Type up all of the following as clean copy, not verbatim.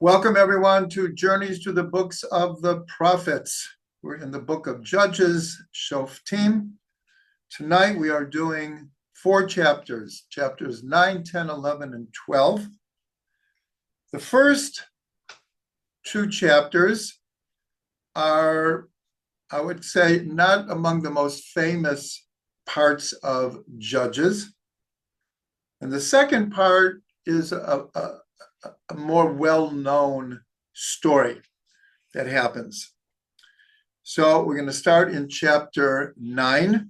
Welcome everyone to Journeys to the Books of the Prophets. We're in the Book of Judges, Shoftim. Tonight we are doing 4 chapters, chapters 9, 10, 11, and 12. The first 2 chapters are, I would say, not among the most famous parts of Judges. And the second part is a more well-known story that happens. So we're going to start in chapter 9.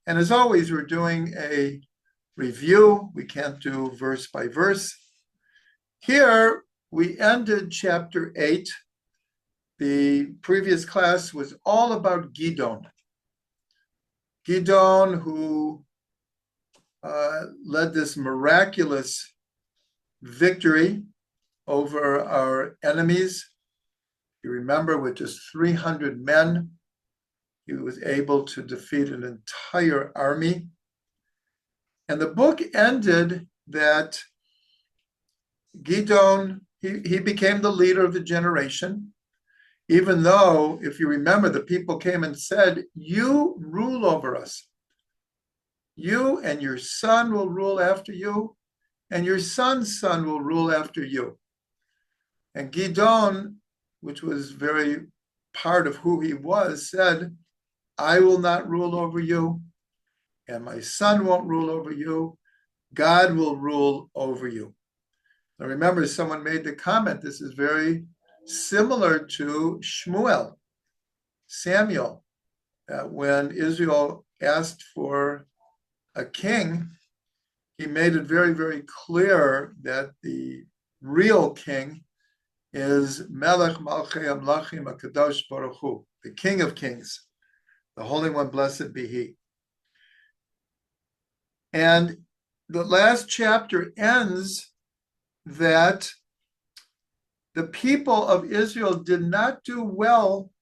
And as always, we're doing a review. We can't do verse by verse. Here, we ended chapter 8. The previous class was all about Gideon. Gideon, who led this miraculous victory over our enemies. You remember, with just 300 men, he was able to defeat an entire army. And the book ended that Gideon, he became the leader of the generation, even though, if you remember, the people came and said, "You rule over us. You and your son will rule after you, and your son's son will rule after you." And Gideon, which was very part of who he was, said, "I will not rule over you, and my son won't rule over you. God will rule over you." Now remember, someone made the comment, this is very similar to Shmuel, Samuel, when Israel asked for a king. He made it very, very clear that the real king is Melech Malchei Amlachim HaKadosh Baruch Hu, the King of Kings, the Holy One, blessed be He. And the last chapter ends that the people of Israel did not do well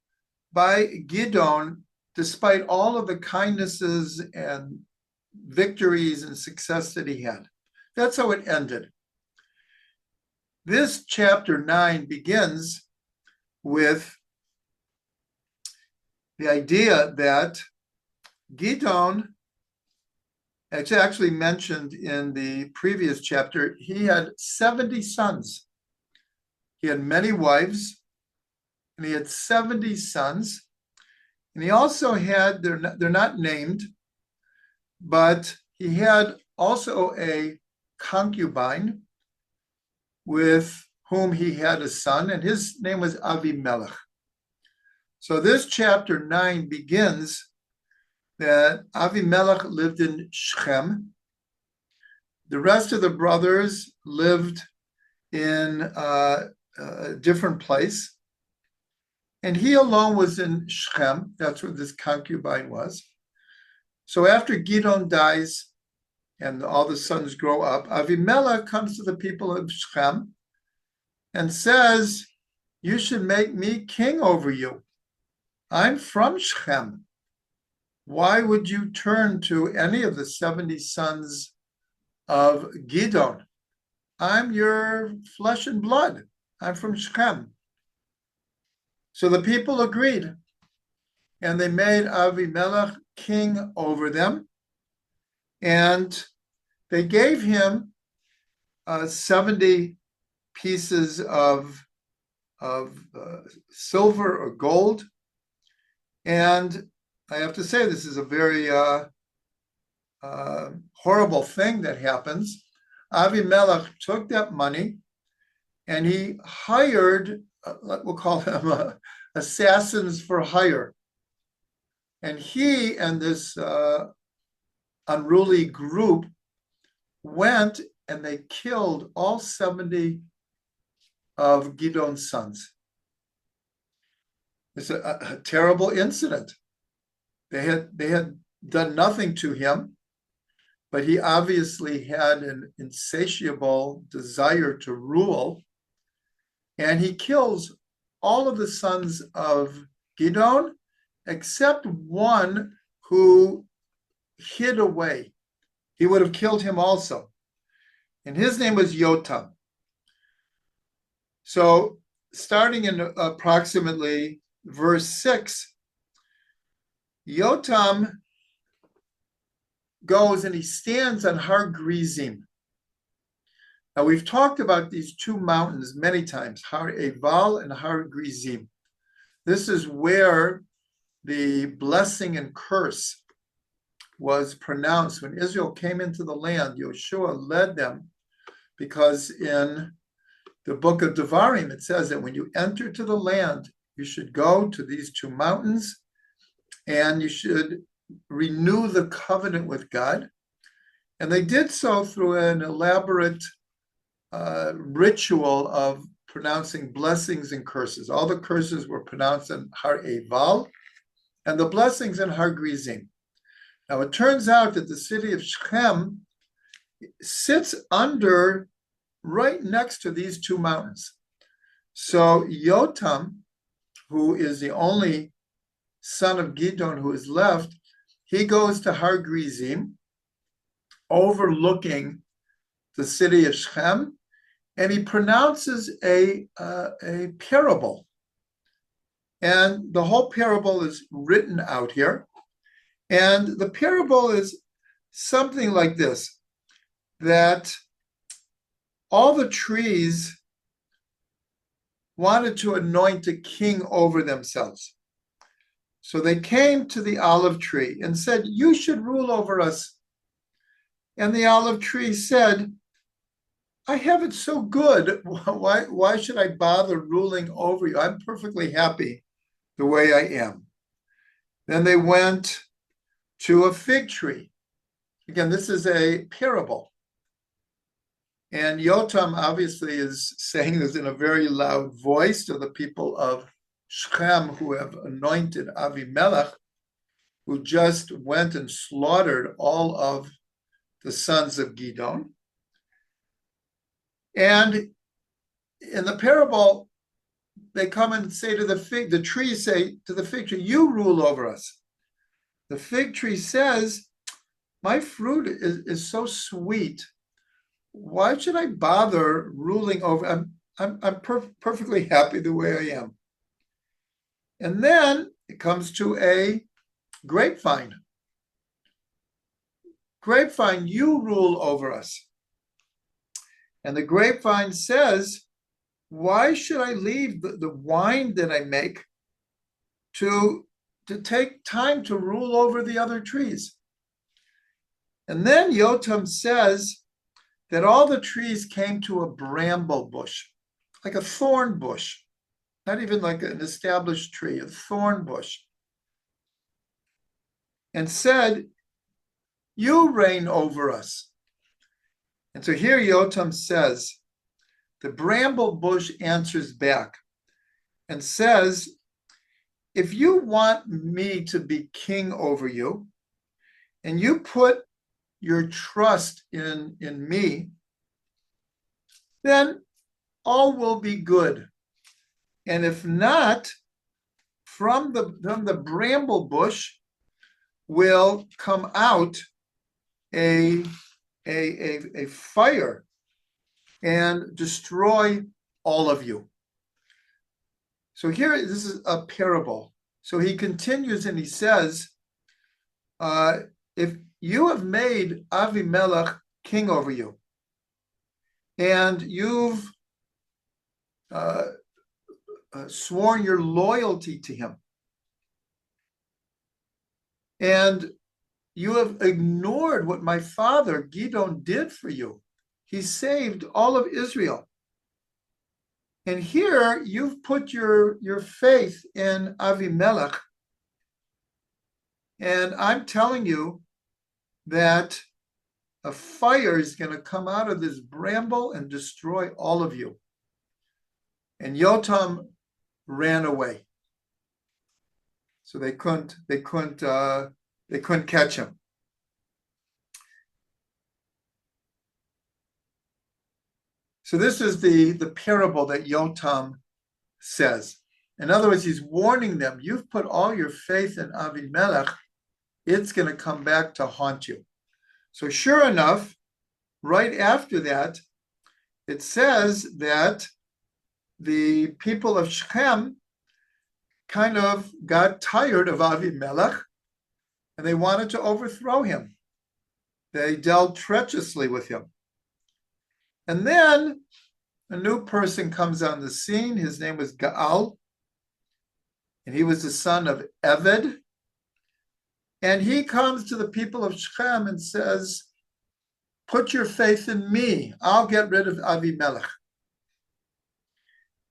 by Gideon, despite all of the kindnesses and victories and success that he had. That's how it ended. This chapter 9 begins with the idea that Gideon, it's actually mentioned in the previous chapter, he had 70 sons. He had many wives, and he had 70 sons. And he also had, they're not named, but he had also a concubine with whom he had a son, and his name was Avimelech. So this chapter 9 begins that Avimelech lived in Shechem. The rest of the brothers lived in a different place, and he alone was in Shechem. That's where this concubine was. So after Gideon dies and all the sons grow up, Avimelech comes to the people of Shechem and says, "You should make me king over you. I'm from Shechem. Why would you turn to any of the 70 sons of Gideon? I'm your flesh and blood. I'm from Shechem." So the people agreed, and they made Avimelech king over them, and they gave him 70 pieces of silver or gold. And I have to say, this is a very horrible thing that happens. Avimelech took that money and he hired, we'll call them assassins for hire. And he and this unruly group went and they killed all 70 of Gideon's sons. It's a terrible incident. They had done nothing to him, but he obviously had an insatiable desire to rule, and he kills all of the sons of Gideon except one who hid away. He would have killed him also. And his name was Yotam. So starting in approximately verse 6, Yotam goes and he stands on Har Gerizim. Now we've talked about these two mountains many times, Har Eval and Har Gerizim. This is where the blessing and curse was pronounced when Israel came into the land. Yeshua led them because in the book of Devarim, it says that when you enter to the land, you should go to these two mountains and you should renew the covenant with God. And they did so through an elaborate ritual of pronouncing blessings and curses. All the curses were pronounced in Har Eval and the blessings in Har Gerizim. Now it turns out that the city of Shechem sits under, right next to these two mountains. So Yotam, who is the only son of Gideon who is left, he goes to Har Gerizim, overlooking the city of Shechem, and he pronounces a parable. And the whole parable is written out here. And the parable is something like this, that all the trees wanted to anoint a king over themselves. So they came to the olive tree and said, "You should rule over us." And the olive tree said, "I have it so good. Why should I bother ruling over you? I'm perfectly happy the way I am." Then they went to a fig tree. Again, this is a parable. And Yotam obviously is saying this in a very loud voice to the people of Shechem who have anointed Avimelech, who just went and slaughtered all of the sons of Gideon. And in the parable, they come and say to the trees say to the fig tree, "You rule over us." The fig tree says, "My fruit is so sweet. Why should I bother ruling over? I'm perfectly happy the way I am." And then it comes to a grapevine. "Grapevine, you rule over us." And the grapevine says, "Why should I leave the wine that I make to take time to rule over the other trees?" And then Yotam says that all the trees came to a bramble bush, like a thorn bush, not even like an established tree, a thorn bush, and said, "You reign over us." And so here Yotam says, the bramble bush answers back and says, "If you want me to be king over you, and you put your trust in me, then all will be good. And if not, from the bramble bush will come out a fire and destroy all of you." So here, this is a parable. So he continues and he says, if you have made Avimelech king over you, and you've sworn your loyalty to him, and you have ignored what my father Gideon did for you. He saved all of Israel. And here you've put your faith in Avimelech. And I'm telling you that a fire is going to come out of this bramble and destroy all of you. And Yotam ran away. So they couldn't catch him. So this is the parable that Yotam says. In other words, he's warning them, you've put all your faith in Avimelech, it's going to come back to haunt you. So sure enough, right after that, it says that the people of Shechem kind of got tired of Avimelech and they wanted to overthrow him. They dealt treacherously with him. And then a new person comes on the scene. His name was Gaal, and he was the son of Eved. And he comes to the people of Shechem and says, put your faith in me. I'll get rid of Avimelech.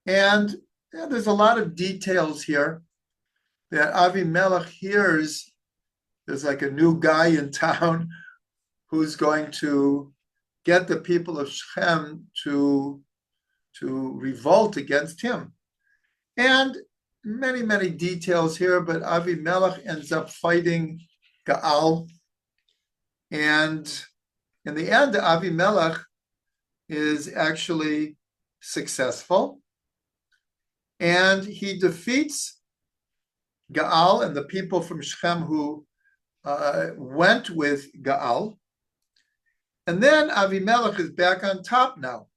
And there's a lot of details here that Avimelech hears. There's like a new guy in town who's going to get the people of Shechem to revolt against him. And many, many details here, but Avimelech ends up fighting Gaal. And in the end, Avimelech is actually successful. And he defeats Gaal and the people from Shechem who went with Gaal. And then Avimelech is back on top now.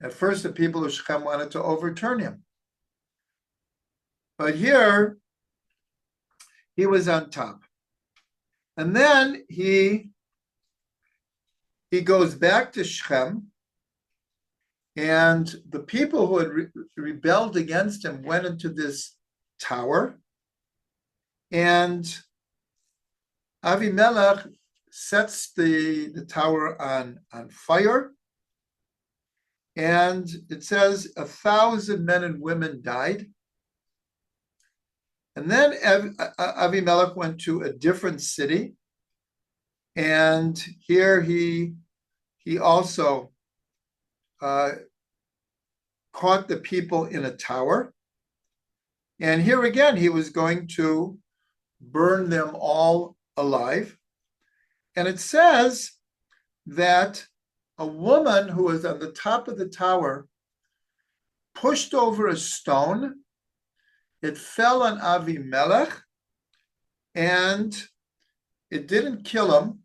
At first, the people of Shechem wanted to overturn him. But here, he was on top. And then he goes back to Shechem, and the people who had rebelled against him went into this tower, and Avimelech sets the tower on fire, and it says 1,000 men and women died. And then Avimelech went to a different city, and here he also caught the people in a tower. And here again, he was going to burn them all alive. And it says that a woman who was on the top of the tower pushed over a stone. It fell on Avimelech, and it didn't kill him,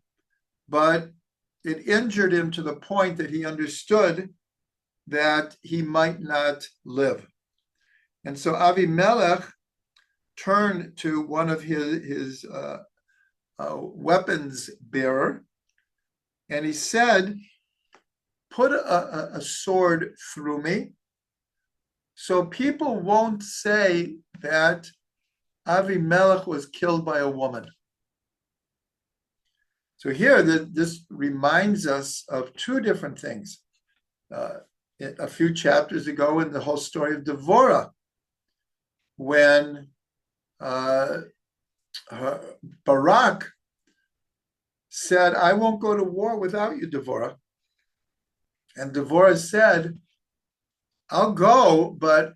but it injured him to the point that he understood that he might not live. And so Avimelech turned to one of his weapons bearer, and he said, put a sword through me, so people won't say that Avimelech was killed by a woman. So here, this reminds us of two different things. A few chapters ago in the whole story of Devorah, when Barak said, I won't go to war without you, Devorah. And Devorah said, I'll go, but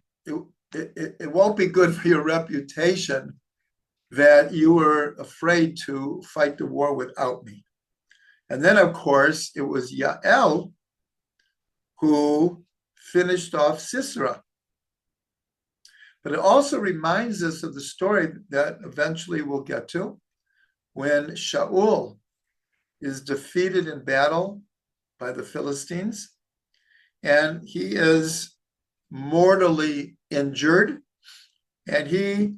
it won't be good for your reputation that you were afraid to fight the war without me. And then, of course, it was Yael who finished off Sisera. But it also reminds us of the story that eventually we'll get to, when Shaul is defeated in battle by the Philistines, and he is mortally injured, and he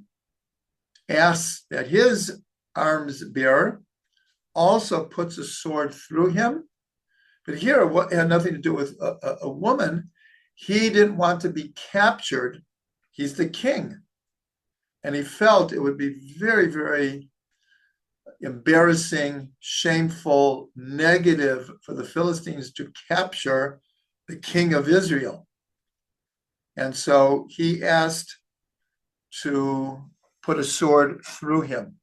asks that his arms bearer also puts a sword through him. But here, it had nothing to do with a woman. He didn't want to be captured. He's the king. And he felt it would be very, very embarrassing, shameful, negative for the Philistines to capture the king of Israel. And so he asked to put a sword through him.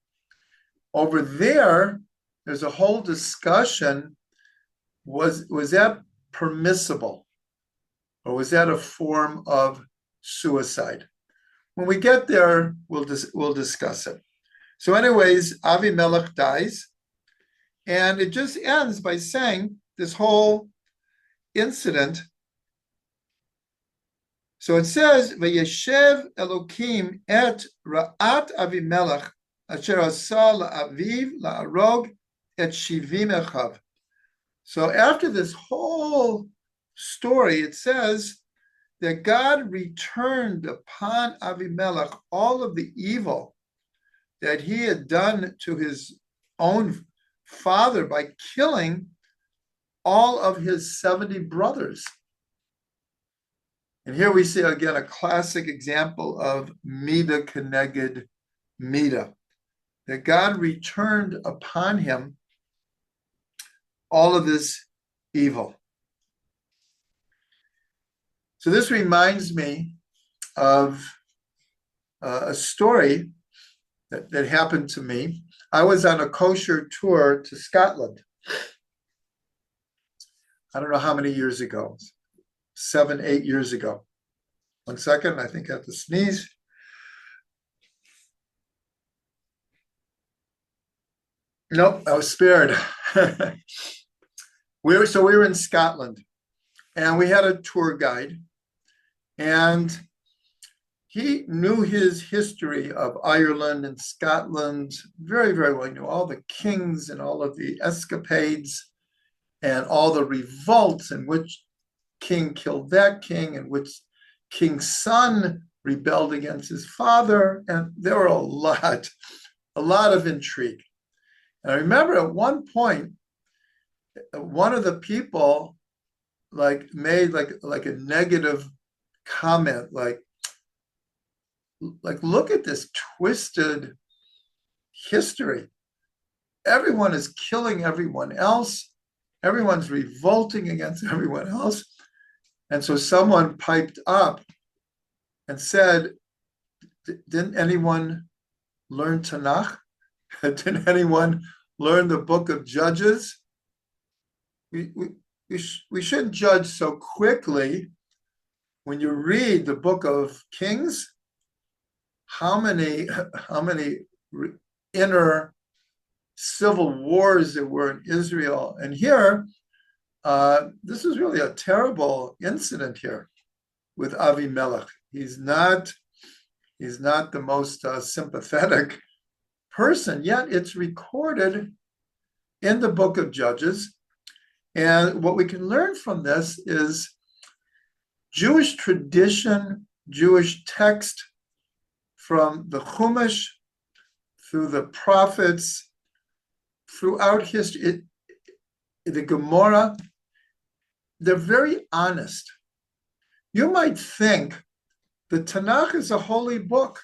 Over there's a whole discussion. Was that permissible? Or was that a form of suicide? When we get there, we'll discuss it. So anyways, Avimelech dies, and it just ends by saying this whole incident. So it says, Vayeshev Elokim et Ra'at Avimelech asher asa la'aviv la'arog et shivim echav. So after this whole story, it says that God returned upon Avimelech all of the evil that he had done to his own father by killing all of his 70 brothers. And here we see again a classic example of Mida Keneged Mida, that God returned upon him all of this evil. So this reminds me of a story that happened to me. I was on a kosher tour to Scotland. I don't know how many years ago, 7, 8 years ago. One second, I think I have to sneeze. Nope, I was spared. We were in Scotland, and we had a tour guide, and he knew his history of Ireland and Scotland very, very well. He knew all the kings and all of the escapades and all the revolts, and which king killed that king and which king's son rebelled against his father. And there were a lot of intrigue. And I remember at one point, one of the people made a negative comment, like look at this twisted history. Everyone is killing everyone else. Everyone's revolting against everyone else. And so someone piped up and said, didn't anyone learn Tanakh? Didn't anyone learn the Book of Judges? We shouldn't judge so quickly. When you read the Book of Kings, how many inner civil wars there were in Israel. And here, this is really a terrible incident here with Avimelech. He's not the most sympathetic person, yet it's recorded in the Book of Judges. And what we can learn from this is Jewish tradition, Jewish text from the Chumash through the prophets, throughout history, the Gemara, they're very honest. You might think the Tanakh is a holy book.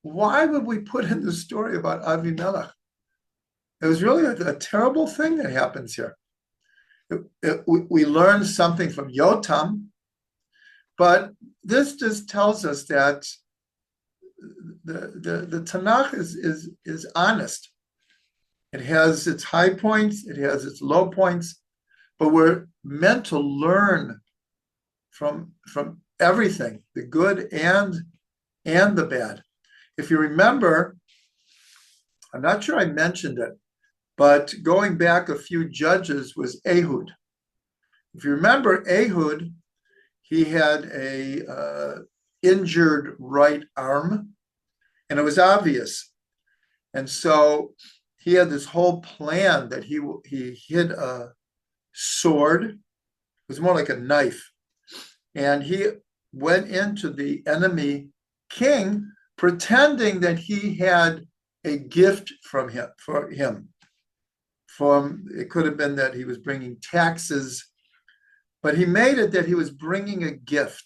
Why would we put in the story about Avimelech? It was really a terrible thing that happens here. We learn something from Yotam, but this just tells us that the Tanakh is honest. It has its high points, it has its low points, but we're meant to learn from everything, the good and the bad. If you remember, I'm not sure I mentioned it, but going back a few judges was Ehud. If you remember Ehud, he had a injured right arm, and it was obvious. And so he had this whole plan that he hid a sword. It was more like a knife. And he went into the enemy king pretending that he had a gift for him. It could have been that he was bringing taxes, but he made it that he was bringing a gift.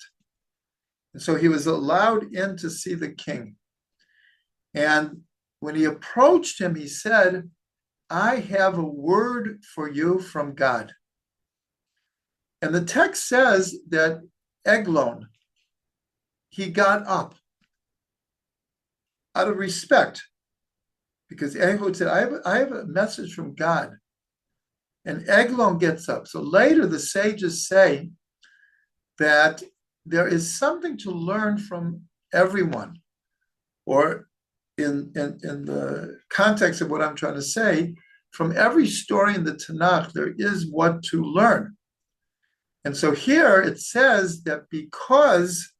And so he was allowed in to see the king. And when he approached him, he said, I have a word for you from God. And the text says that Eglon, he got up out of respect, because Ehud said, I have a message from God. And Eglon gets up. So later the sages say that there is something to learn from everyone, or in the context of what I'm trying to say, from every story in the Tanakh, there is what to learn. And so here it says that because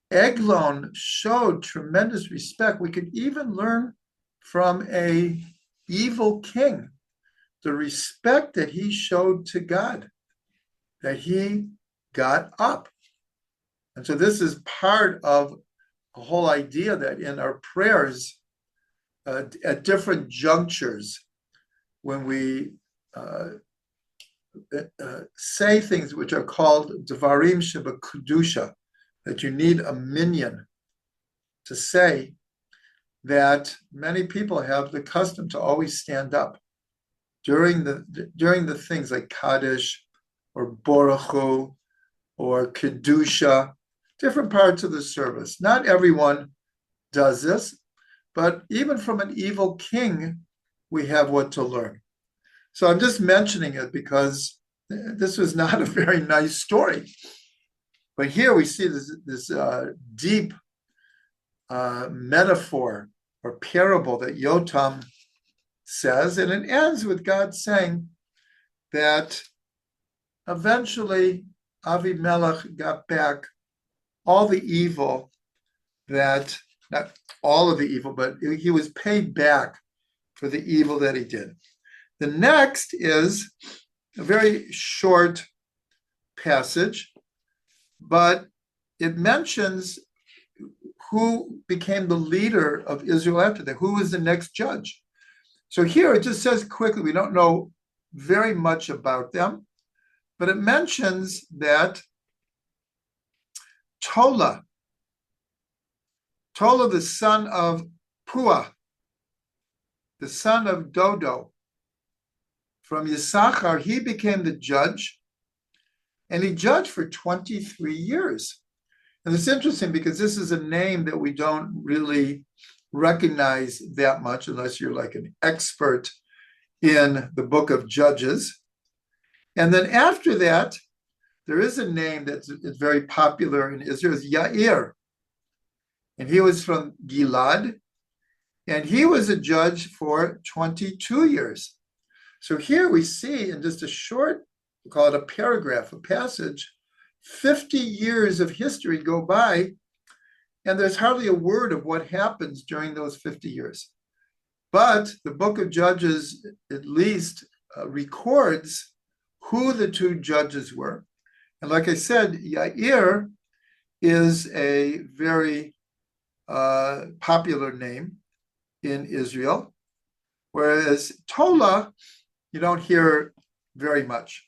Eglon showed tremendous respect, we could even learn from a evil king the respect that he showed to God, that he got up. And so this is part of a whole idea that in our prayers, at different junctures, when we say things which are called Devarim Sheba Kedusha, that you need a minyan to say, that many people have the custom to always stand up during the things like Kaddish or Baruch Hu or Kedusha, different parts of the service. Not everyone does this, but even from an evil king, we have what to learn. So I'm just mentioning it because this was not a very nice story. But here we see this deep metaphor or parable that Yotam says, and it ends with God saying that eventually Avimelech got back all the evil that, not all of the evil, but he was paid back for the evil that he did. The next is a very short passage, but it mentions who became the leader of Israel after that, who was the next judge. So here it just says quickly, we don't know very much about them, but it mentions that Tola, the son of Puah, the son of Dodo, from Yisachar, he became the judge, and he judged for 23 years. And it's interesting because this is a name that we don't really recognize that much unless you're like an expert in the book of Judges. And then after that, there is a name that's very popular in Israel, is Yair. And he was from Gilad, and he was a judge for 22 years. So here we see in just a short, we call it a paragraph, a passage, 50 years of history go by, and there's hardly a word of what happens during those 50 years. But the book of Judges at least records who the two judges were. And like I said, Yair is a very popular name in Israel, whereas Tola, you don't hear very much.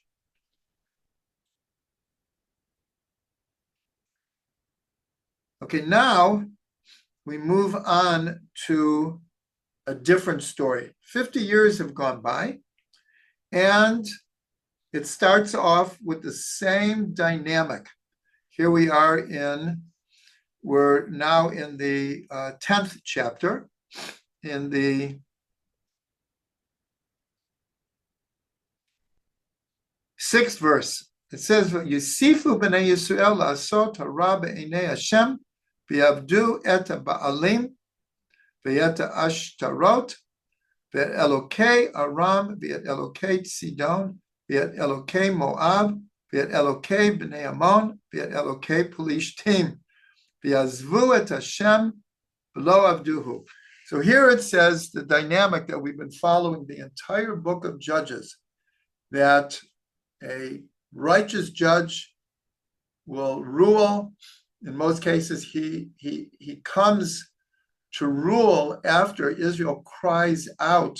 Okay, now we move on to a different story. 50 years have gone by, and it starts off with the same dynamic. Here we are we're now in the 10th chapter, in the 6th verse. It says, Yisifu b'nei Yisrael la'asot hara b'einei Hashem v'yavdu et ba'alim v'et ashtarot v'et Elokei Aram v'et Elokei Sidon v'et Elokei Moab v'et Elokei b'nei Ammon v'et Elokei Pelishtim v'yazvu et Hashem v'lo avduhu. So here it says the dynamic that we've been following the entire book of Judges, that a righteous judge will rule. In most cases, he comes to rule after Israel cries out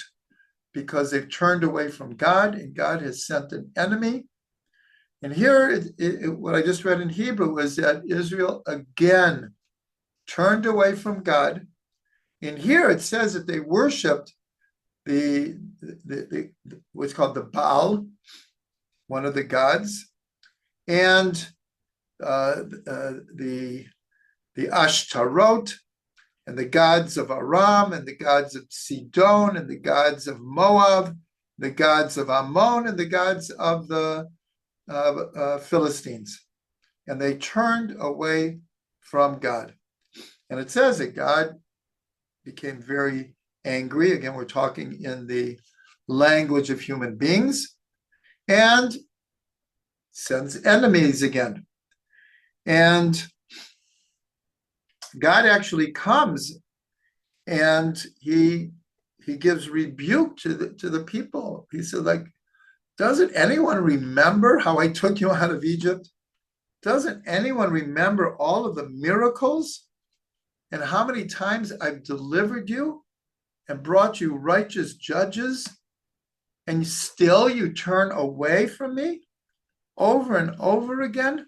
because they've turned away from God, and God has sent an enemy. And here, what I just read in Hebrew was that Israel again turned away from God. And here it says that they worshipped the what's called the Baal, one of the gods, and the Ashtarot, and the gods of Aram, and the gods of Sidon, and the gods of Moab, the gods of Ammon, and the gods of the Philistines. And they turned away from God. And it says that God became very angry. Again, we're talking in the language of human beings, and sends enemies again. And God actually comes and he gives rebuke to the people. He said, like, doesn't anyone remember how I took you out of Egypt? doesn't anyone remember all of the miracles and how many times I've delivered you and brought you righteous judges, and still you turn away from me over and over again?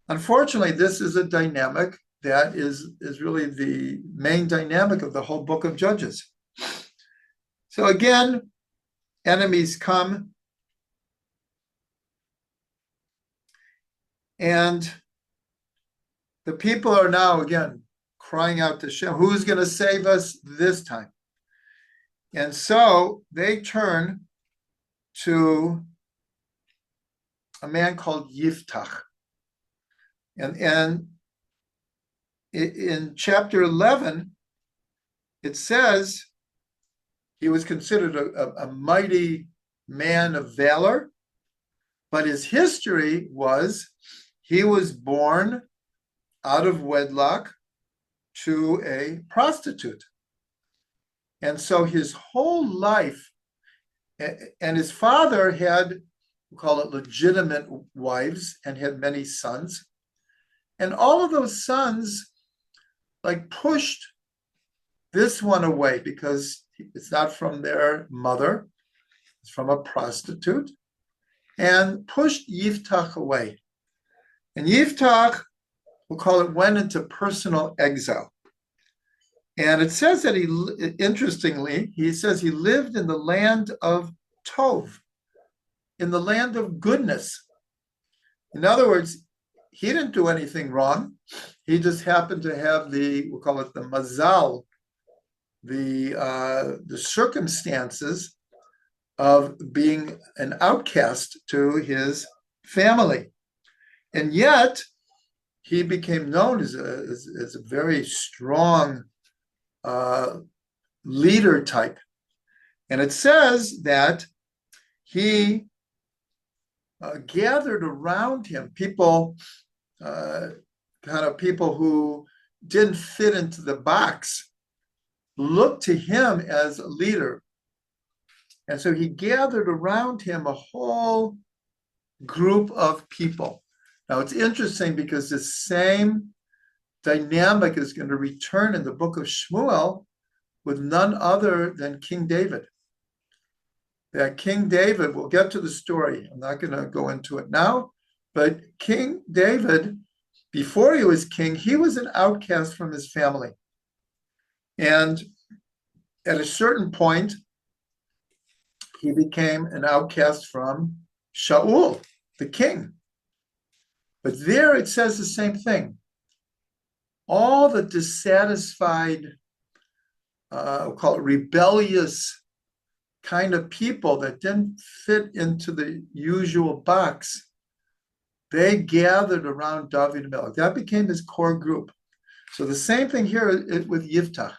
Unfortunately, this is a dynamic that is really the main dynamic of the whole book of Judges. So again, enemies come, and the people are now again crying out to Shem, who's going to save us this time? And so they turn to a man called Yiftach. And in chapter 11, it says he was considered a mighty man of valor, but his history was he was born out of wedlock to a prostitute. And so his whole life, and his father had, we'll call it legitimate wives, and had many sons. And all of those sons like pushed this one away because it's not from their mother, it's from a prostitute, and pushed Yiftach away. And Yiftach, we'll call it, went into personal exile. And it says that interestingly, he says he lived in the land of Tov, in the land of goodness. In other words, he didn't do anything wrong. He just happened to have we'll call it the mazal, the circumstances of being an outcast to his family. And yet, he became known as a very strong leader type. And it says that he gathered around him people, people who didn't fit into the box, looked to him as a leader. And so he gathered around him a whole group of people. Now it's interesting because the same dynamic is going to return in the book of Shmuel with none other than King David. That King David, we'll get to the story, I'm not going to go into it now, but King David, before he was king, he was an outcast from his family. And at a certain point, he became an outcast from Shaul, the king. But there it says the same thing. All the dissatisfied, we'll call it rebellious kind of people that didn't fit into the usual box, they gathered around David Melech. That became his core group. So the same thing here with Yiftach.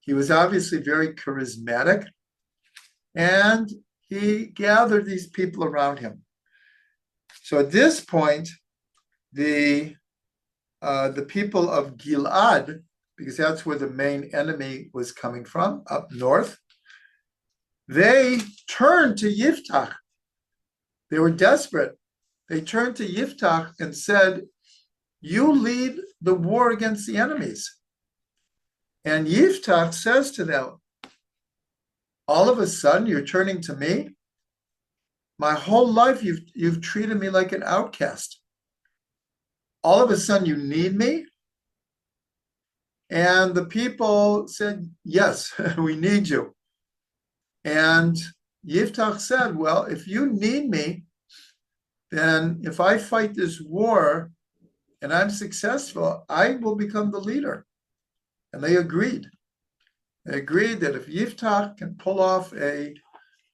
He was obviously very charismatic, and he gathered these people around him. So at this point, the people of Gilad, because that's where the main enemy was coming from, up north, they turned to Yiftach. They were desperate. They turned to Yiftach and said, you lead the war against the enemies. And Yiftach says to them, all of a sudden you're turning to me? My whole life you've treated me like an outcast. All of a sudden you need me? And the people said, yes, we need you. And Yiftach said, well, if you need me, then if I fight this war and I'm successful, I will become the leader. And they agreed. They agreed that if Yiftach can pull off a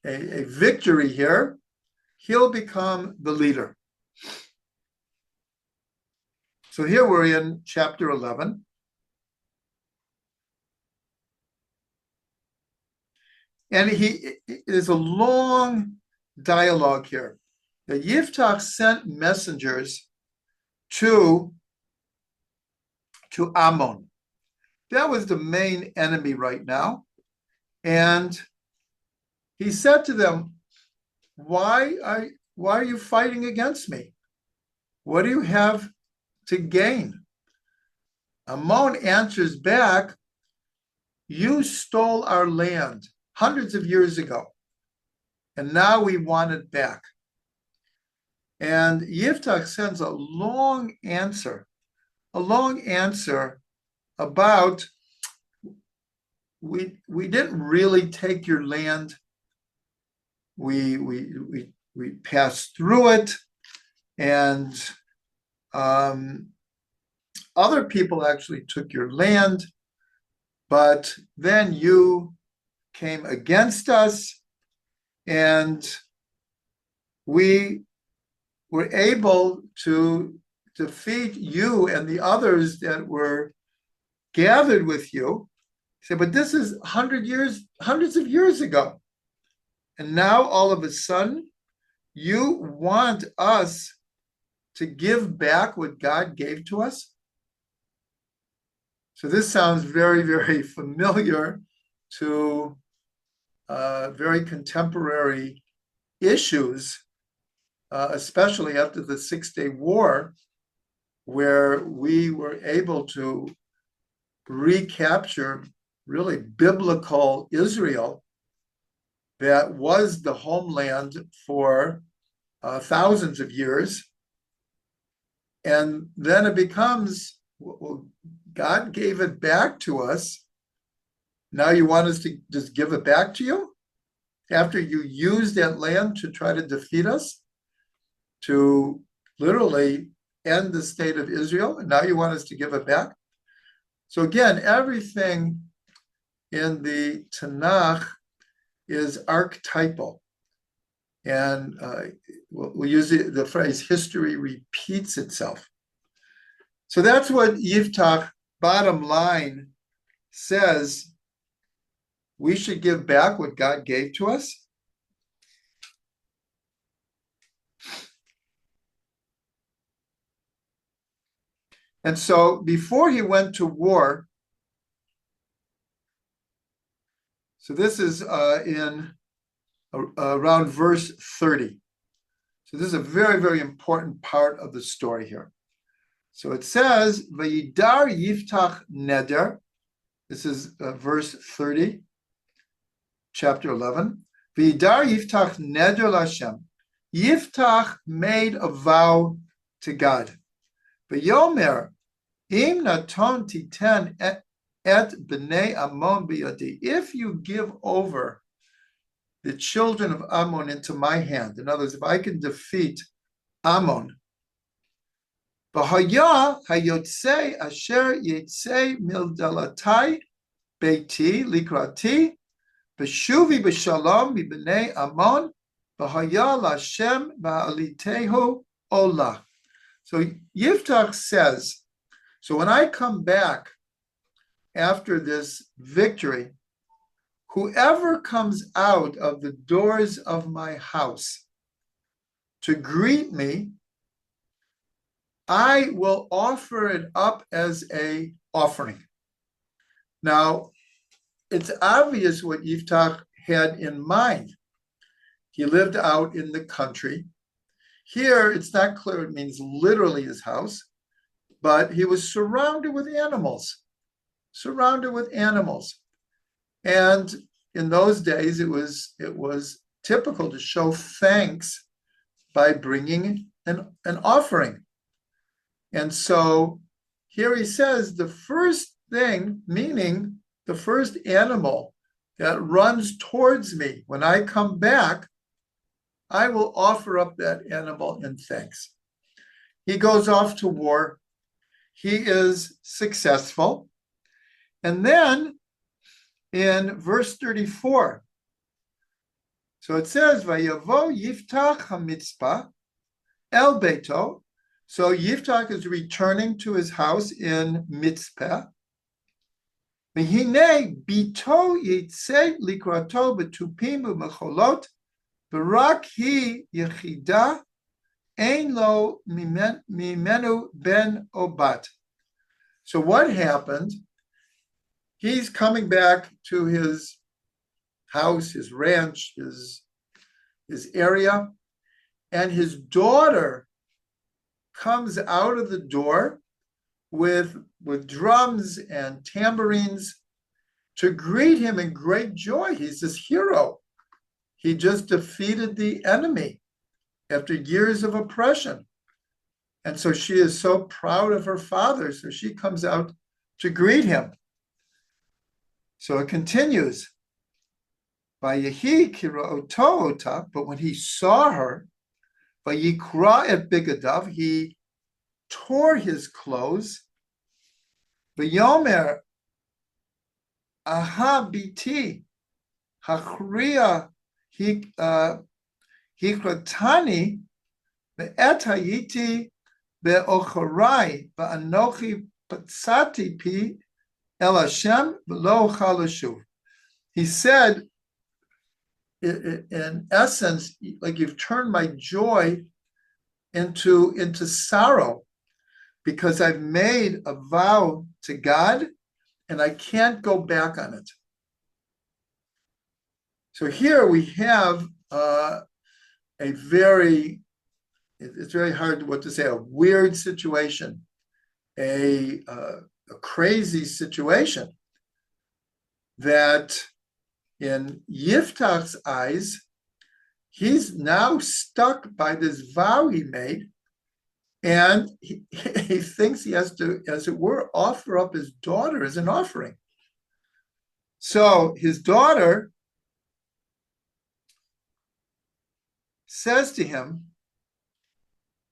victory here, he'll become the leader. So here we're in chapter 11. And there's a long dialogue here. The Yiftach sent messengers to Ammon. That was the main enemy right now. And he said to them, why are you fighting against me? What do you have to gain? Ammon answers back, you stole our land hundreds of years ago, and now we want it back. And Yiftach sends a long answer about we didn't really take your land. We passed through it, and other people actually took your land, but then you came against us, and we were able to defeat you and the others that were gathered with you. He said, but this is hundreds of years ago. And now all of a sudden, you want us to give back what God gave to us? So this sounds very, very familiar to very contemporary issues, especially after the 6-Day War, where we were able to recapture really biblical Israel that was the homeland for thousands of years. And then it becomes, well, God gave it back to us. Now you want us to just give it back to you? After you used that land to try to defeat us, to literally end the state of Israel, and now you want us to give it back? So again, everything in the Tanakh is archetypal. And we use the phrase, history repeats itself. So that's what Yiftach, bottom line, says. We should give back what God gave to us. And so before he went to war, so this is in around verse 30. So this is a very, very important part of the story here. So it says, Vayidar Yiftach neder. This is verse 30, chapter 11. Vayidar Yiftach neder Lashem. Yiftach made a vow to God. V'yomer, im naton titen et bnei Ammon biyadi. If you give over the children of Ammon into my hand, in other words, if I can defeat Ammon, v'haya hayotze asher yetze mildalatai beiti likrati b'shuvi b'shalom mibnei Ammon v'haya lashem ba'alitehu olah. So Yiftach says, so when I come back after this victory, whoever comes out of the doors of my house to greet me, I will offer it up as an offering. Now, it's obvious what Yiftach had in mind. He lived out in the country. Here, it's not clear it means literally his house, but he was surrounded with animals. And in those days, it was typical to show thanks by bringing an offering. And so here he says the first thing, meaning the first animal that runs towards me when I come back, I will offer up that animal in thanks. He goes off to war. He is successful. And then in verse 34, so it says, Vayavo Yiftach HaMitzpah El Beito. So Yiftach is returning to his house in Mitzpah. V'hinei bito yitzei likrato betupim u'mecholot v'rak hi yechida ein lo mimenu ben obat. So what happened? He's coming back to his house, his ranch, his area, and his daughter comes out of the door with drums and tambourines to greet him in great joy. He's this hero. He just defeated the enemy after years of oppression. And so she is so proud of her father. So she comes out to greet him. So it continues. Vayehi kira'oto ota, but when he saw her, vayikra et bigadav, he tore his clothes. Vayomer aha biti hachriya hikratani ve'et hayiti be'ocharai ve'anochi patsati pi el Hashem v'lo chalashuv. He said, in essence, like, you've turned my joy into sorrow, because I've made a vow to God and I can't go back on it. So here we have it's very hard what to say, a weird situation, a crazy situation that in Yiftach's eyes, he's now stuck by this vow he made, and he thinks he has to, as it were, offer up his daughter as an offering. So his daughter says to him,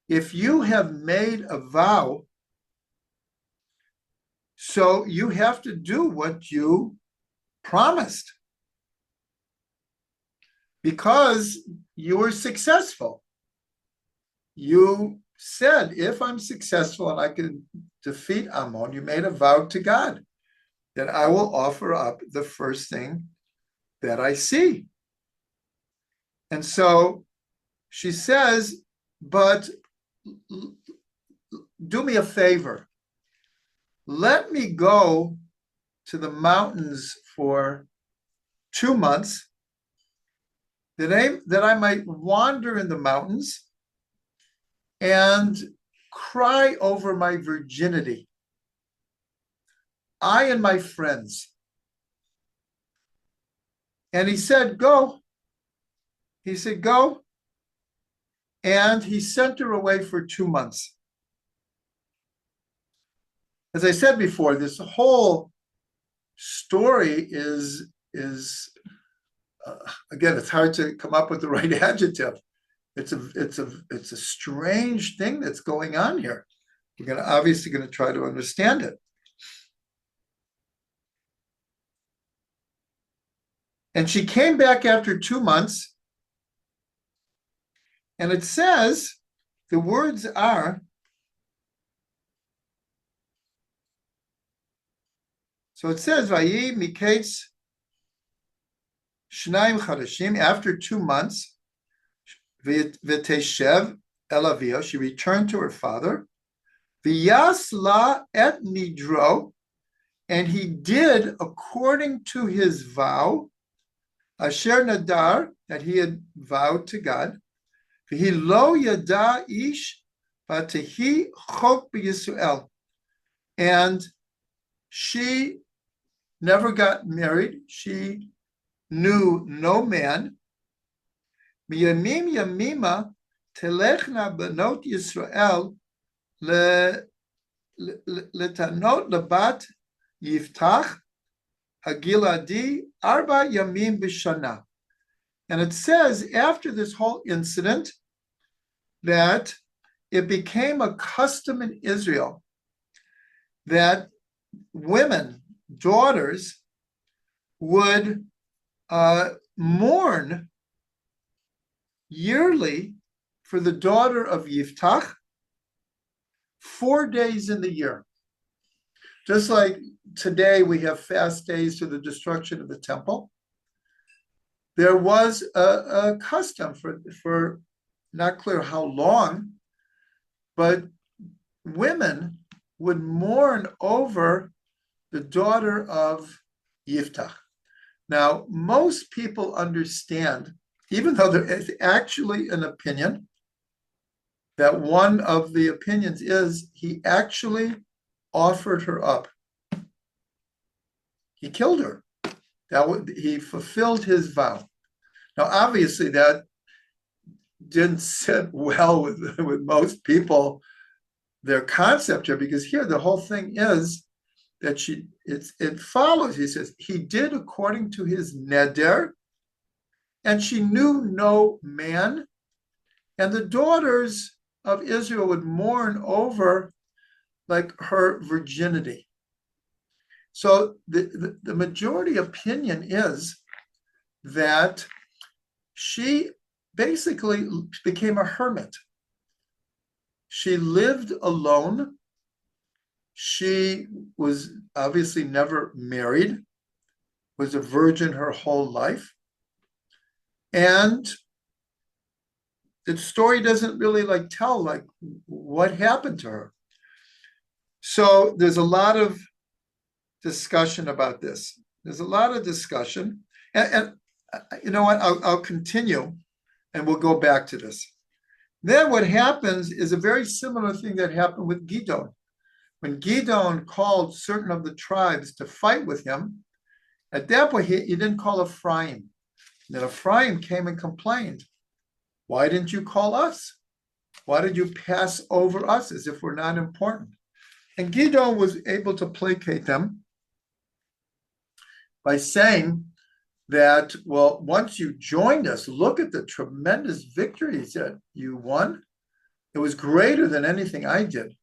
if you have made a vow, so you have to do what you promised, because you were successful. You said, if I'm successful and I can defeat Ammon, you made a vow to God that I will offer up the first thing that I see. And so she says, but do me a favor. Let me go to the mountains for 2 months, that I might wander in the mountains and cry over my virginity, I and my friends. And he said, go. He said, go. And he sent her away for 2 months. As I said before, this whole story is again, it's hard to come up with the right adjective. It's a strange thing that's going on here. We're obviously going to try to understand it. And she came back after 2 months, and it says, the words are, so it says, Vayi miketz Shnaim Chadashim, after 2 months, V'teshev el avia, she returned to her father. V'yasla et nidro, and he did according to his vow, asher nadar, that he had vowed to God. V'hi lo yada ish v'tehi chok b'Yisrael, and she never got married. She knew no man. Miyamim yamima telechna benot Yisrael letanot lebat Yiftach hagiladi arba yamim b'shana. And it says, after this whole incident, that it became a custom in Israel that women, daughters, would mourn yearly for the daughter of Yiftach 4 days in the year. Just like today we have fast days to the destruction of the temple, there was a custom for not clear how long, but women would mourn over the daughter of Yiftach. Now, most people understand, even though there is actually an opinion that one of the opinions is he actually offered her up. He killed her. He fulfilled his vow. Now, obviously, that didn't sit well with most people, their concept here, because here the whole thing is that it follows. He says, he did according to his neder, and she knew no man, and the daughters of Israel would mourn over like her virginity. So the majority opinion is that she basically became a hermit. She lived alone. She was obviously never married, was a virgin her whole life. And the story doesn't really tell what happened to her. So there's a lot of discussion about this. There's a lot of discussion. And you know what? I'll continue and we'll go back to this. Then what happens is a very similar thing that happened with Gideon. When Gideon called certain of the tribes to fight with him, at that point, he didn't call Ephraim. Then Ephraim came and complained, why didn't you call us? Why did you pass over us as if we're not important? And Gideon was able to placate them by saying that, well, once you joined us, look at the tremendous victories that you won. It was greater than anything I did.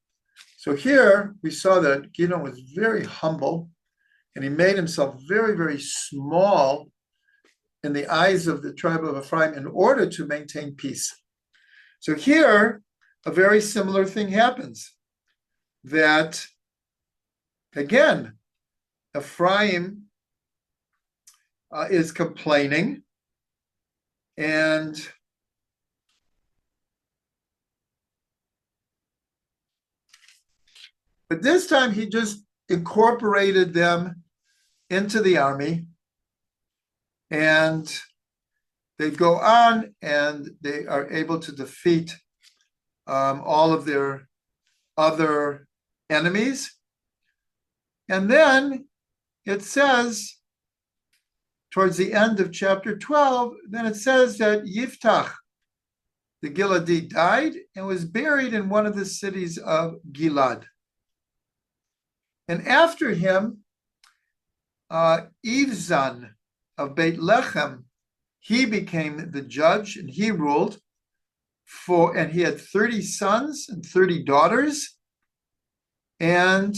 So here we saw that Gideon was very humble, and he made himself very, very small in the eyes of the tribe of Ephraim in order to maintain peace. So here, a very similar thing happens, that, again, Ephraim is complaining, and but this time he just incorporated them into the army, and they go on and they are able to defeat all of their other enemies. And then it says, towards the end of chapter 12, then it says that Yiftach, the Giladi, died and was buried in one of the cities of Gilad. And after him, Ivzan of Beit Lechem, he became the judge, and he ruled and he had 30 sons and 30 daughters, and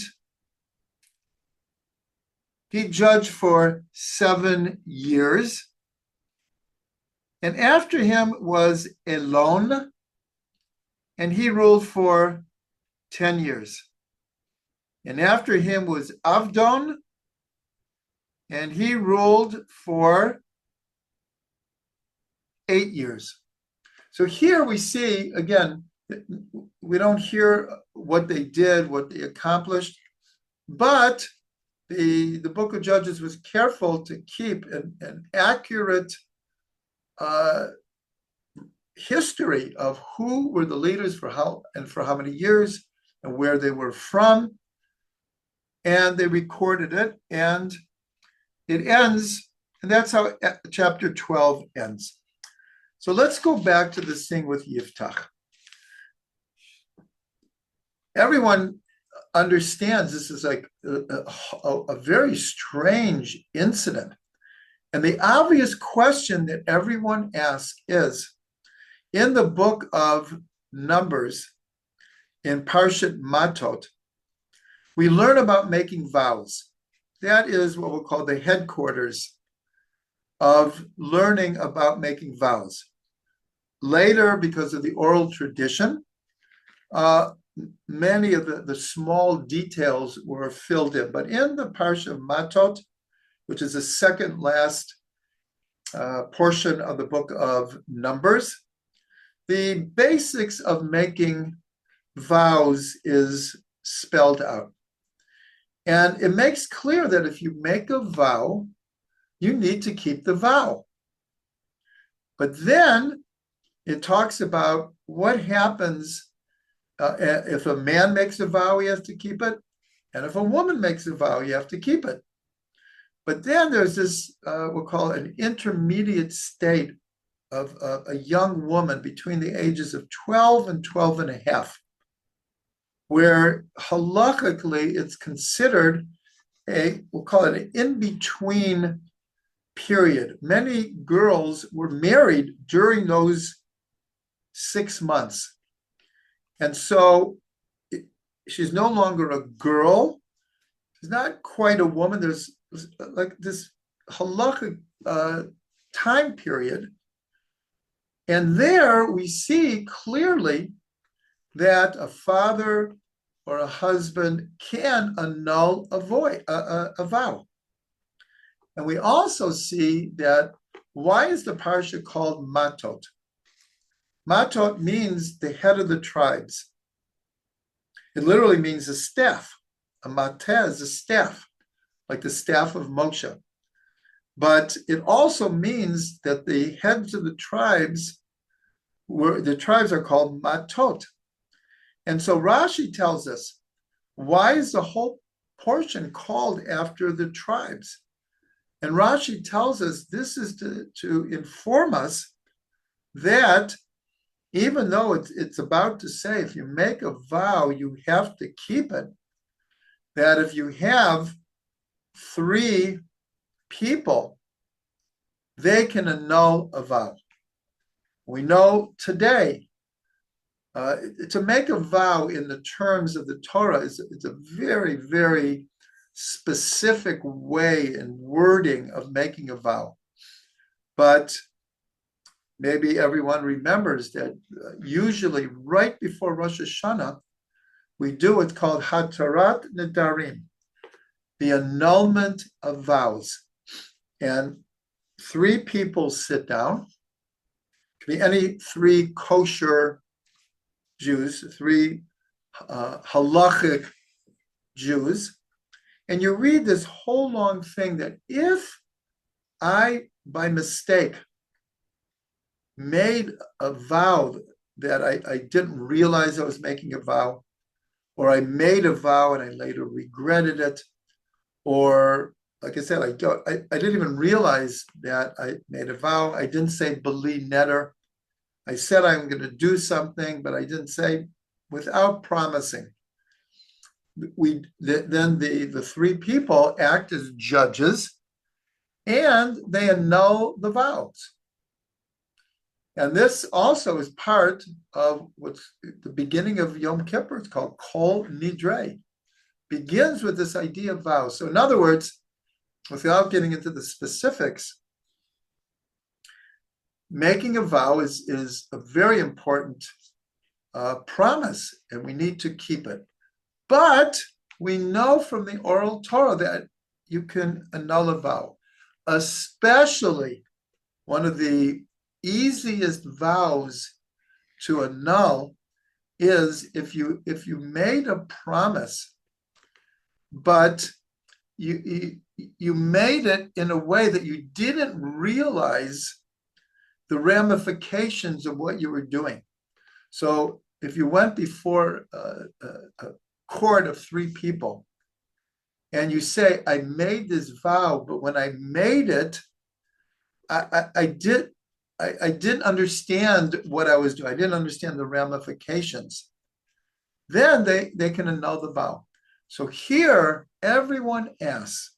he judged for 7 years. And after him was Elon, and he ruled for 10 years. And after him was Avdon, and he ruled for 8 years. So here we see, again, we don't hear what they did, what they accomplished, but the Book of Judges was careful to keep an accurate history of who were the leaders for how many years and where they were from. And they recorded it, and it ends, and that's how chapter 12 ends. So let's go back to this thing with Yiftach. Everyone understands this is like a very strange incident. And the obvious question that everyone asks is, in the book of Numbers, in Parshat Matot, we learn about making vows. That is what we'll call the headquarters of learning about making vows. Later, because of the oral tradition, many of the small details were filled in. But in the Parsha of Matot, which is the second last portion of the book of Numbers, the basics of making vows is spelled out. And it makes clear that if you make a vow, you need to keep the vow. But then it talks about what happens If a man makes a vow, he has to keep it. And if a woman makes a vow, you have to keep it. But then there's this, we'll call it an intermediate state of a young woman between the ages of 12 and 12 and a half, where halakhically it's considered we'll call it an in-between period. Many girls were married during those 6 months. And so she's no longer a girl. She's not quite a woman. There's like this halakhic time period. And there we see clearly that a father or a husband can annul a vow. And we also see that why is the parsha called Matot? Matot means the head of the tribes. It literally means a staff. A mateh is a staff, like the staff of Moshe. But it also means that the heads of the tribes are called matot. And so Rashi tells us, why is the whole portion called after the tribes? And Rashi tells us this is to inform us that even though it's about to say, if you make a vow, you have to keep it, that if you have 3 people, they can annul a vow. We know today, to make a vow in the terms of the Torah is a very, very specific way and wording of making a vow. But maybe everyone remembers that usually right before Rosh Hashanah, we do what's called Hatarat Nedarim, the annulment of vows. And 3 people sit down. It can be any 3 kosher Jews, 3 halachic Jews. And you read this whole long thing that if I, by mistake, made a vow that I didn't realize I was making a vow, or I made a vow and I later regretted it, or like I said, I didn't even realize that I made a vow. I didn't say beli neder. I said I'm going to do something, but I didn't say without promising. Then the 3 people act as judges, and they annul the vows. And this also is part of what's the beginning of Yom Kippur. It's called Kol Nidre. Begins with this idea of vows. So in other words, without getting into the specifics, making a vow is a very important promise, and we need to keep it. But we know from the oral Torah that you can annul a vow, especially one of the easiest vows to annul is if you made a promise, but you made it in a way that you didn't realize the ramifications of what you were doing. So if you went before a court of 3 people and you say, I made this vow, but when I made it, I didn't understand what I was doing. I didn't understand the ramifications. Then they can annul the vow. So here, everyone asks,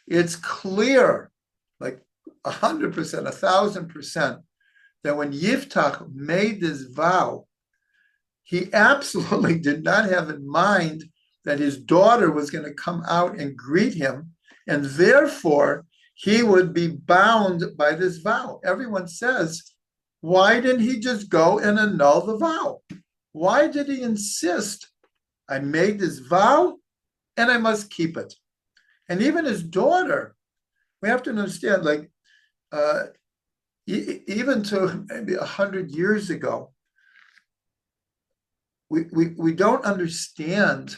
it's clear, like 100%, 1,000%, that when Yiftach made this vow, he absolutely did not have in mind that his daughter was going to come out and greet him, and therefore he would be bound by this vow. Everyone says, why didn't he just go and annul the vow? Why did he insist, I made this vow and I must keep it? And even his daughter, we have to understand, like, even to maybe 100 years ago, we don't understand,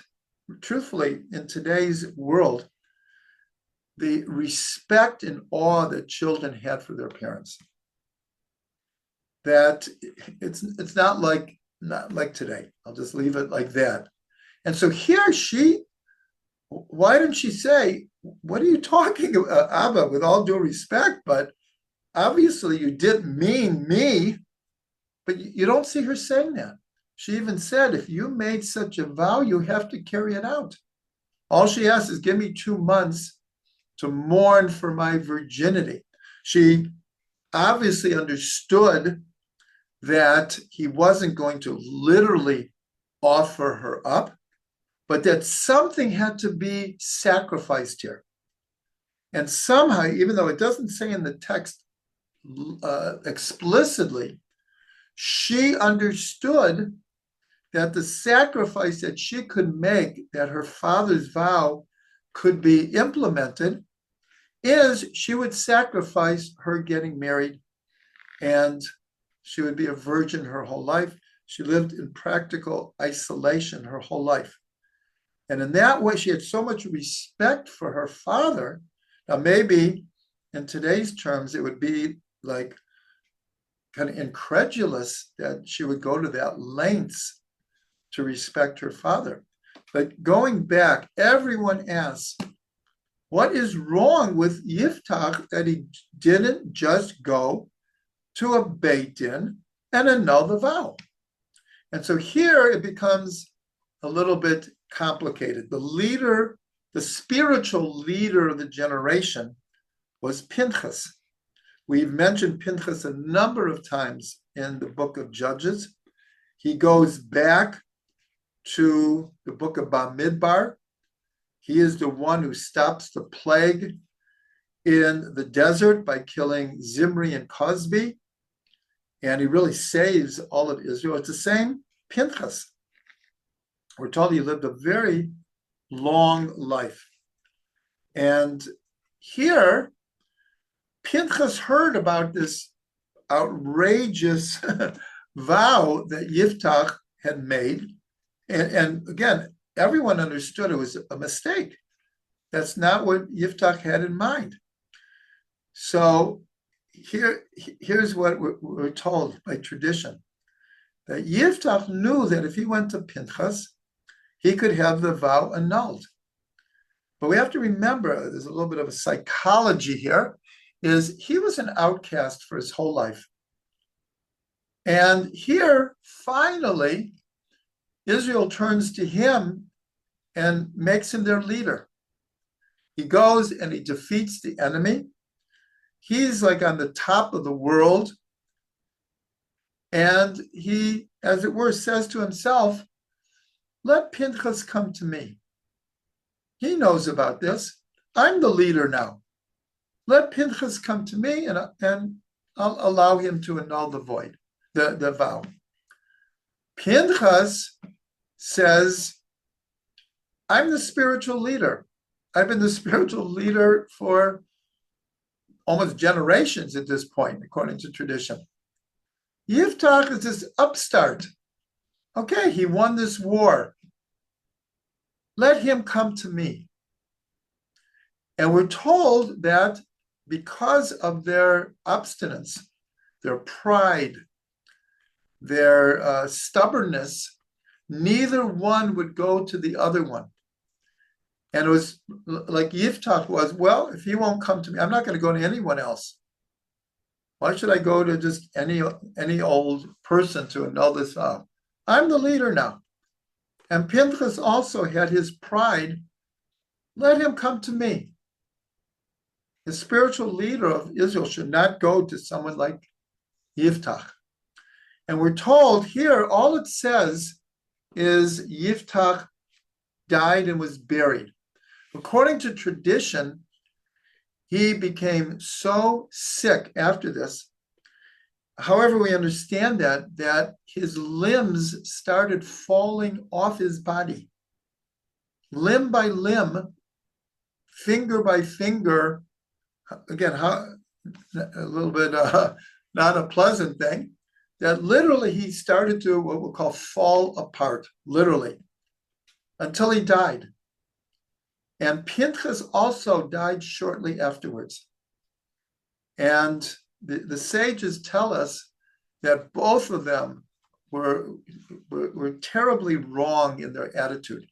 truthfully, in today's world, the respect and awe that children had for their parents. That it's not like not like today. I'll just leave it like that. And so here why didn't she say, what are you talking about, Abba, with all due respect, but obviously you didn't mean me, but you don't see her saying that. She even said, if you made such a vow, you have to carry it out. All she asked is, give me 2 months to mourn for my virginity. She obviously understood that he wasn't going to literally offer her up, but that something had to be sacrificed here. And somehow, even though it doesn't say in the text explicitly, she understood that the sacrifice that she could make, that her father's vow could be implemented, is she would sacrifice her getting married, and she would be a virgin her whole life. She lived in practical isolation her whole life. And in that way, she had so much respect for her father. Now, maybe in today's terms, it would be like kind of incredulous that she would go to that lengths to respect her father. But going back, everyone asks, what is wrong with Yiftach that he didn't just go to a Beit Din and annul the vow? And so here it becomes a little bit complicated. The leader, the spiritual leader of the generation was Pinchas. We've mentioned Pinchas a number of times in the book of Judges. He goes back to the book of Bamidbar. He is the one who stops the plague in the desert by killing Zimri and Cosbi, and he really saves all of Israel. It's the same Pinchas. We're told he lived a very long life. And here, Pinchas heard about this outrageous vow that Yiftach had made. And again, everyone understood it was a mistake. That's not what Yiftach had in mind. So here's what we're told by tradition, that Yiftach knew that if he went to Pinchas, he could have the vow annulled. But we have to remember, there's a little bit of a psychology here, is he was an outcast for his whole life. And here, finally, Israel turns to him and makes him their leader. He goes and he defeats the enemy. He's like on the top of the world. And he, as it were, says to himself, let Pinchas come to me. He knows about this. I'm the leader now. Let Pinchas come to me, and I'll allow him to annul the vow. Pinchas says, I'm the spiritual leader. I've been the spiritual leader for almost generations at this point, according to tradition. Yiftach is this upstart. Okay, he won this war. Let him come to me. And we're told that because of their obstinance, their pride, their stubbornness, neither one would go to the other one. And it was like Yiftach was, well, if he won't come to me, I'm not going to go to anyone else. Why should I go to just any old person to annul this vow? I'm the leader now. And Pinchas also had his pride. Let him come to me. The spiritual leader of Israel should not go to someone like Yiftach. And we're told here, all it says is Yiftach died and was buried. According to tradition, he became so sick after this. However, we understand that his limbs started falling off his body. Limb by limb, finger by finger, again, a little bit not a pleasant thing, that literally he started to what we'll call fall apart, literally, until he died. And Pinchas also died shortly afterwards. And the sages tell us that both of them were terribly wrong in their attitude.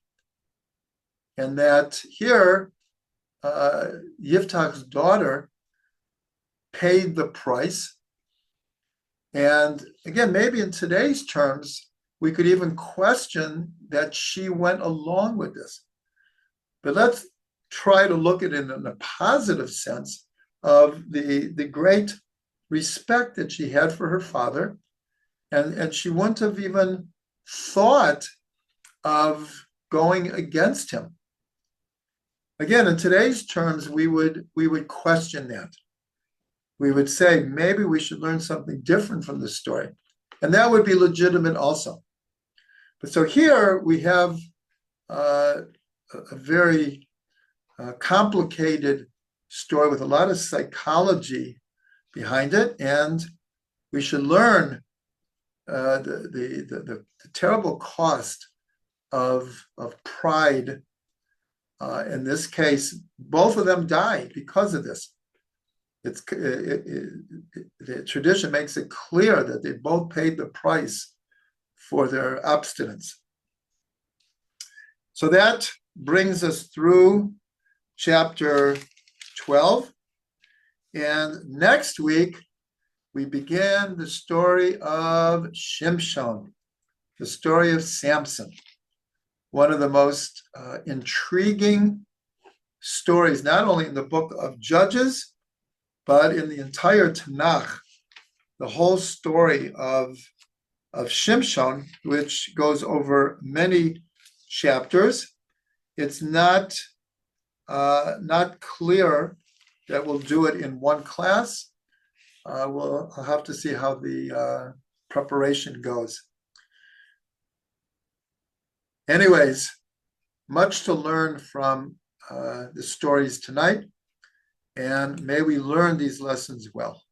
And that here, Yiftach's daughter paid the price. And again, maybe in today's terms, we could even question that she went along with this. But let's try to look at it in a positive sense of the great respect that she had for her father. And she wouldn't have even thought of going against him. Again, in today's terms, we would question that. We would say, maybe we should learn something different from this story. And that would be legitimate also. But so here we have a very complicated story with a lot of psychology behind it. And we should learn the terrible cost of pride. In this case, both of them died because of this. The tradition makes it clear that they both paid the price for their abstinence. So that brings us through chapter 12. And next week, we begin the story of Shimshon, the story of Samson, one of the most intriguing stories, not only in the book of Judges, but in the entire Tanakh, the whole story of Shimshon, which goes over many chapters. It's not clear that we'll do it in one class. I'll have to see how the preparation goes. Anyways, much to learn from the stories tonight, and may we learn these lessons well.